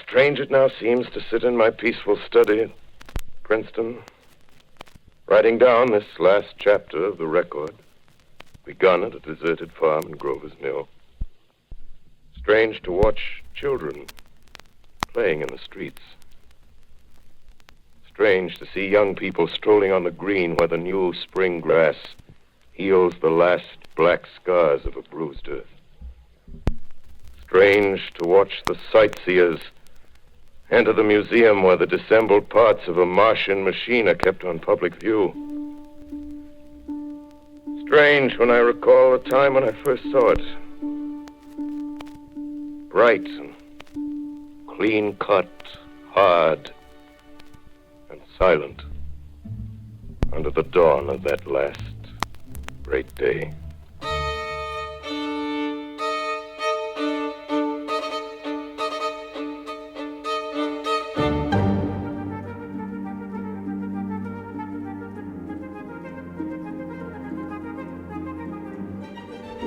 Strange it now seems to sit in my peaceful study at Princeton, writing down this last chapter of the record, begun at a deserted farm in Grover's Mill. Strange to watch children playing in the streets. Strange to see young people strolling on the green where the new spring grass heals the last black scars of a bruised earth. Strange to watch the sightseers enter the museum where the dissembled parts of a Martian machine are kept on public view. Strange when I recall the time when I first saw it. Bright and clean-cut, hard and silent under the dawn of that last great day.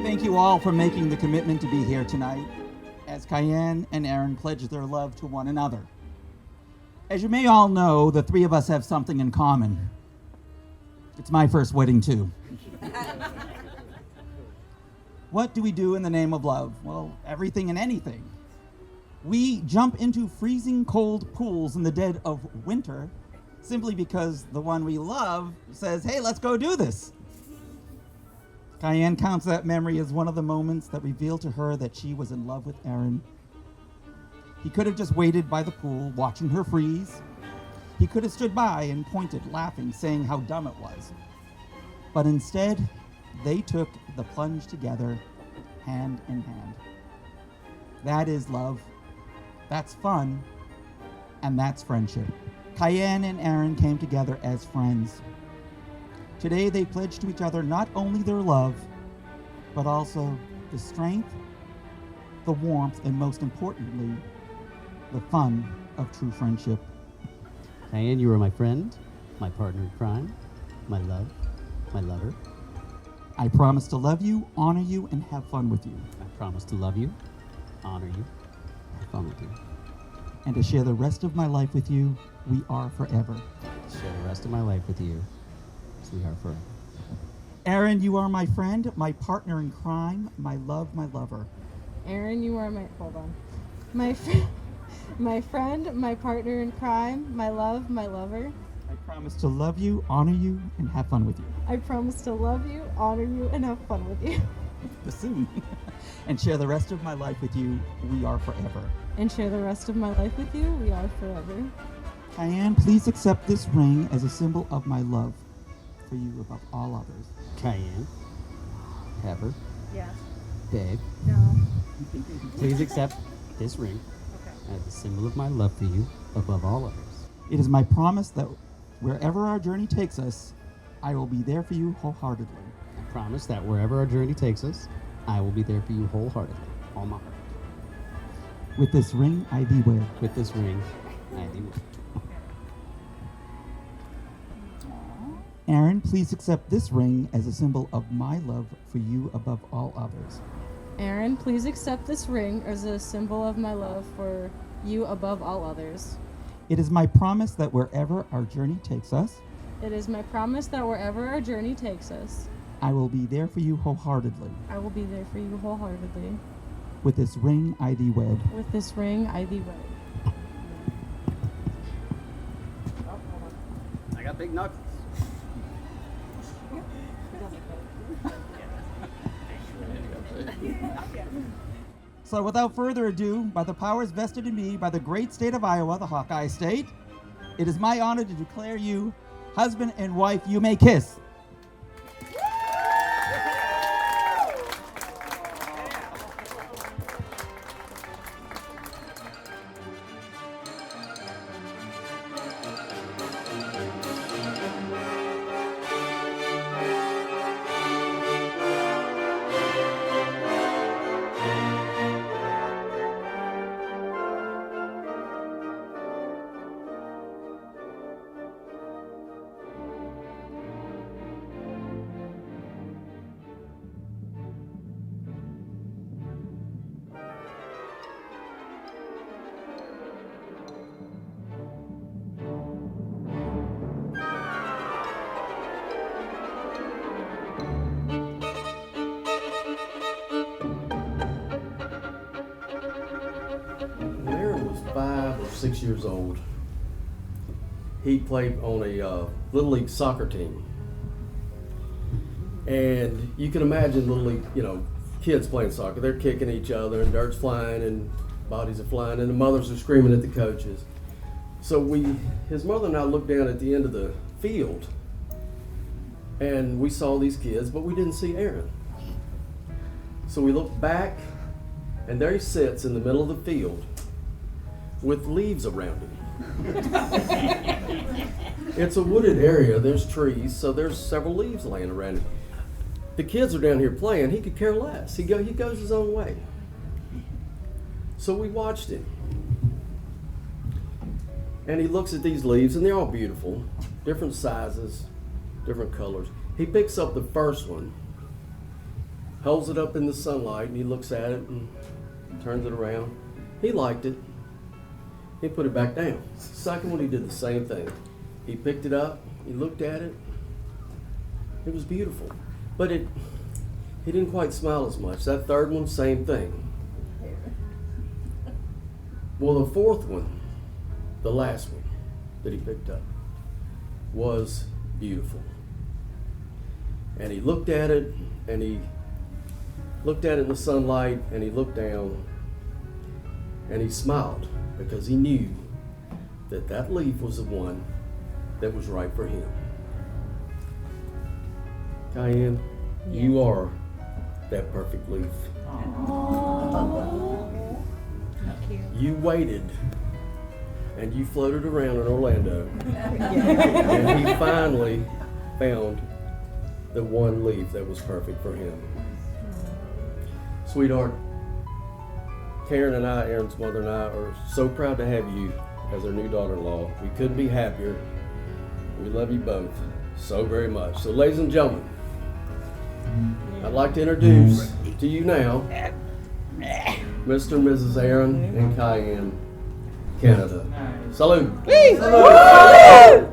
Thank you all for making the commitment to be here tonight as Cyanne and Aaron pledge their love to one another. As you may all know, the three of us have something in common. It's my first wedding, too. What do we do in the name of love? Well, everything and anything. We jump into freezing cold pools in the dead of winter simply because the one we love says, hey, let's go do this. Cyanne counts that memory as one of the moments that revealed to her that she was in love with Aaron. He could have just waited by the pool, watching her freeze. He could have stood by and pointed, laughing, saying how dumb it was. But instead, they took the plunge together, hand in hand. That is love. That's fun. And that's friendship. Cyanne and Aaron came together as friends. Today they pledge to each other not only their love, but also the strength, the warmth, and most importantly, the fun of true friendship. Cyanne, you are my friend, my partner in crime, my love, my lover. I promise to love you, honor you, and have fun with you. I promise to love you, honor you, have fun with you. And to share the rest of my life with you, we are forever. To share the rest of my life with you, we are forever. Aaron, you are my friend, my partner in crime, my love, my lover. Aaron, you are my friend, my partner in crime, my love, my lover. I promise to love you, honor you, and have fun with you. I promise to love you, honor you, and have fun with you. Soon. And share the rest of my life with you, we are forever. And share the rest of my life with you, we are forever. Cyanne, please accept this ring as a symbol of my love for you above all others. Cyanne, Pepper, Yes. Babe, No. please accept this ring as a symbol of my love for you above all others. It is my promise that wherever our journey takes us, I will be there for you wholeheartedly. I promise that wherever our journey takes us, I will be there for you wholeheartedly, all my heart. With this ring, I thee wed. With this ring, I thee wed. Aaron, please accept this ring as a symbol of my love for you above all others. Aaron, please accept this ring as a symbol of my love for you above all others. It is my promise that wherever our journey takes us, It is my promise that wherever our journey takes us, I will be there for you wholeheartedly. I will be there for you wholeheartedly. With this ring, I thee wed. With this ring, I thee wed. I got big knuckles. So without further ado, by the powers vested in me by the great state of Iowa, the Hawkeye State, it is my honor to declare you husband and wife. You may kiss. When Aaron was 5 or 6 years old, he played on a Little League soccer team. And you can imagine Little League, kids playing soccer. They're kicking each other and dirt's flying and bodies are flying and the mothers are screaming at the coaches. So his mother and I looked down at the end of the field and we saw these kids, but we didn't see Aaron. So we looked back and there he sits in the middle of the field with leaves around him. It's a wooded area, there's trees, so there's several leaves laying around him. The kids are down here playing, he could care less. He goes his own way. So we watched him. And he looks at these leaves, and they're all beautiful, different sizes, different colors. He picks up the first one, holds it up in the sunlight, and he looks at it and turns it around. He liked it. He put it back down. Second one, he did the same thing. He picked it up, he looked at it. It was beautiful. But he didn't quite smile as much. That third one, same thing. Well, the fourth one, the last one that he picked up, was beautiful. And he looked at it, and he looked at it in the sunlight, and he looked down, and he smiled because he knew that that leaf was the one that was right for him. Cyanne, you are that perfect leaf. You waited and you floated around in Orlando and he finally found the one leaf that was perfect for him. Sweetheart, Karen and I, Aaron's mother and I, are so proud to have you as our new daughter-in-law. We couldn't be happier. We love you both so very much. So ladies and gentlemen, I'd like to introduce to you now Mr. and Mrs. Aaron and Cyanne, Canada. Salute. Salute.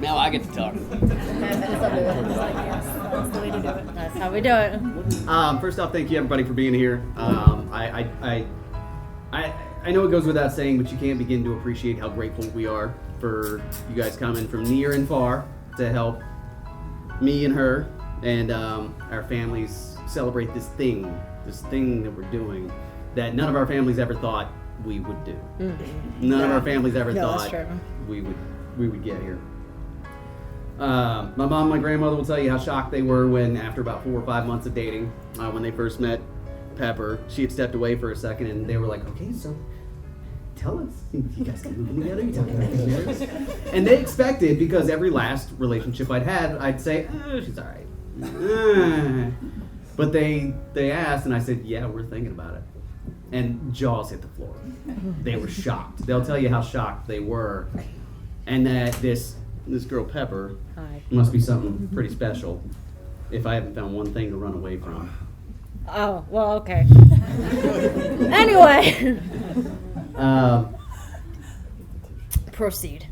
Now I get to talk. That's the way to do it. That's how we do it. First off, thank you everybody for being here. I know it goes without saying, but you can't begin to appreciate how grateful we are for you guys coming from near and far to help me and her and our families celebrate this thing that we're doing that none of our families ever thought we would do. Mm-hmm. None of our families ever thought we would get here. My mom and my grandmother will tell you how shocked they were when, after about 4 or 5 months of dating, when they first met Pepper, she had stepped away for a second and they were like, okay, so tell us, you guys can move in together, you talk about this. And they expected, because every last relationship I'd had, I'd say, oh, she's all right. But they asked, and I said, yeah, we're thinking about it. And jaws hit the floor. They were shocked. They'll tell you how shocked they were. And that this girl, Pepper, must be something pretty special if I haven't found one thing to run away from. Oh, well, okay. Anyway. Proceed.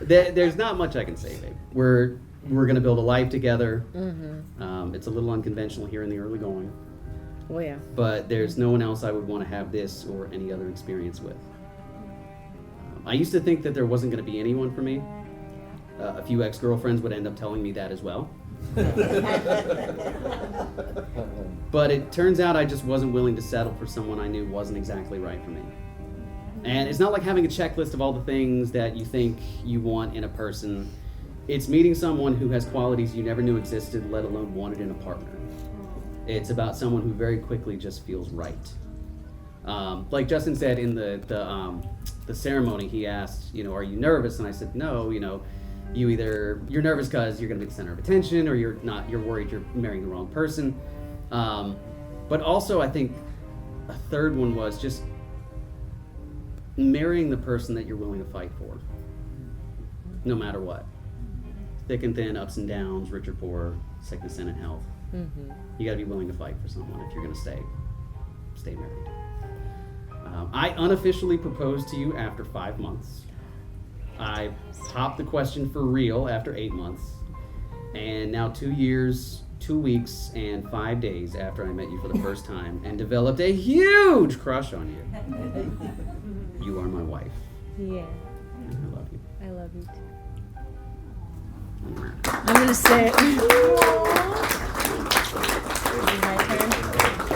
There's not much I can say, babe. We're going to build a life together. Mm-hmm. It's a little unconventional here in the early going. Oh, yeah. But there's no one else I would want to have this or any other experience with. I used to think that there wasn't going to be anyone for me. A few ex-girlfriends would end up telling me that as well. But it turns out I just wasn't willing to settle for someone I knew wasn't exactly right for me. And it's not like having a checklist of all the things that you think you want in a person. It's meeting someone who has qualities you never knew existed, let alone wanted in a partner. It's about someone who very quickly just feels right. Like Justin said in the ceremony, he asked, are you nervous? And I said, no, you're nervous because you're going to be the center of attention, or you're worried you're marrying the wrong person. But also I think a third one was just marrying the person that you're willing to fight for, no matter what. Thick and thin, ups and downs, rich or poor, sickness and in health. Mm-hmm. You got to be willing to fight for someone if you're going to stay married. I unofficially proposed to you after 5 months. I popped the question for real after 8 months. And now 2 years, 2 weeks and 5 days after I met you for the first time and developed a huge crush on you. You are my wife. Yeah. And I love you. I love you too. I'm gonna say it. My turn.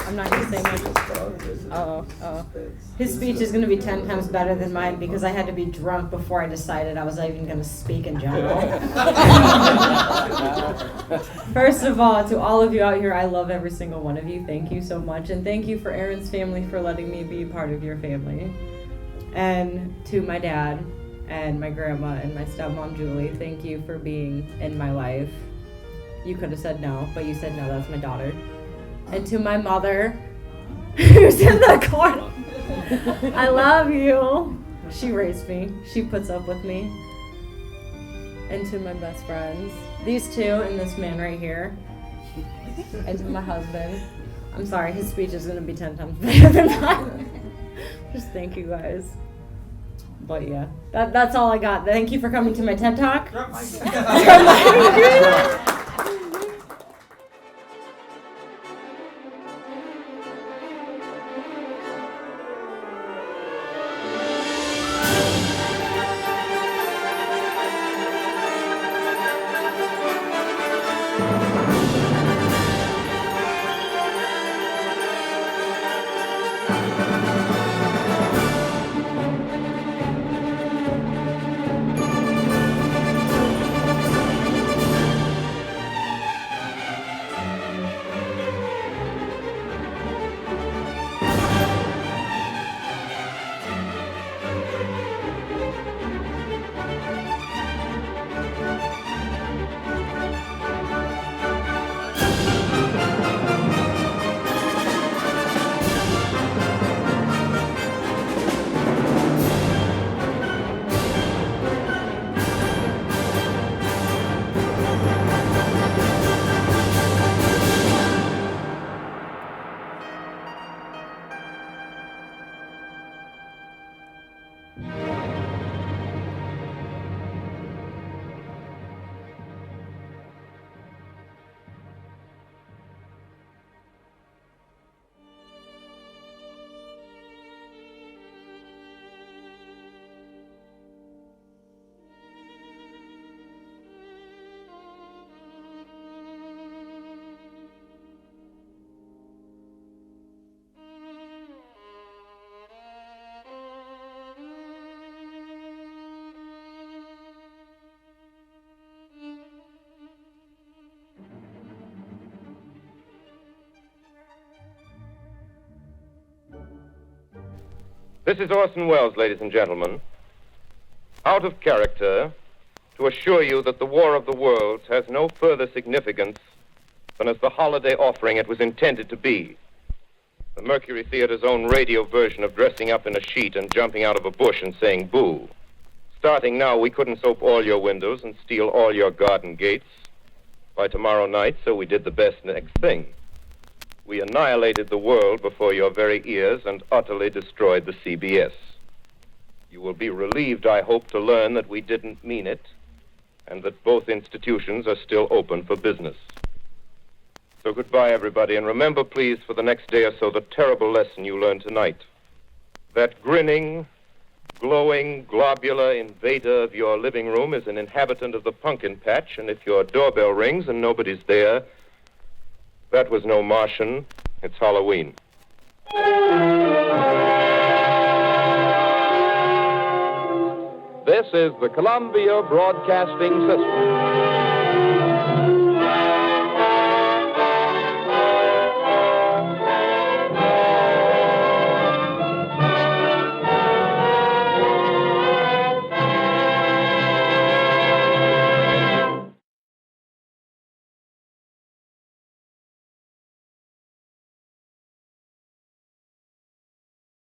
I'm not gonna say much. Oh. His speech is gonna be 10 times better than mine because I had to be drunk before I decided I was even gonna speak in general. First of all, to all of you out here, I love every single one of you. Thank you so much, and thank you for Aaron's family for letting me be part of your family. And to my dad and my grandma and my stepmom Julie, thank you for being in my life. You could have said no, but you said no, that's my daughter. And to my mother, who's in the corner, I love you. She raised me. She puts up with me. And to my best friends, these two and this man right here. And to my husband. I'm sorry, his speech is going to be 10 times better than mine. Just thank you guys. But yeah, that's all I got. Thank you for coming to my TED Talk. This is Orson Welles, ladies and gentlemen. Out of character, to assure you that the War of the Worlds has no further significance than as the holiday offering it was intended to be. The Mercury Theater's own radio version of dressing up in a sheet and jumping out of a bush and saying boo. Starting now, we couldn't soap all your windows and steal all your garden gates by tomorrow night, so we did the best next thing. We annihilated the world before your very ears and utterly destroyed the CBS. You will be relieved, I hope, to learn that we didn't mean it and that both institutions are still open for business. So goodbye, everybody, and remember, please, for the next day or so, the terrible lesson you learned tonight. That grinning, glowing, globular invader of your living room is an inhabitant of the pumpkin patch, and if your doorbell rings and nobody's there, that was no Martian, it's Halloween. This is the Columbia Broadcasting System.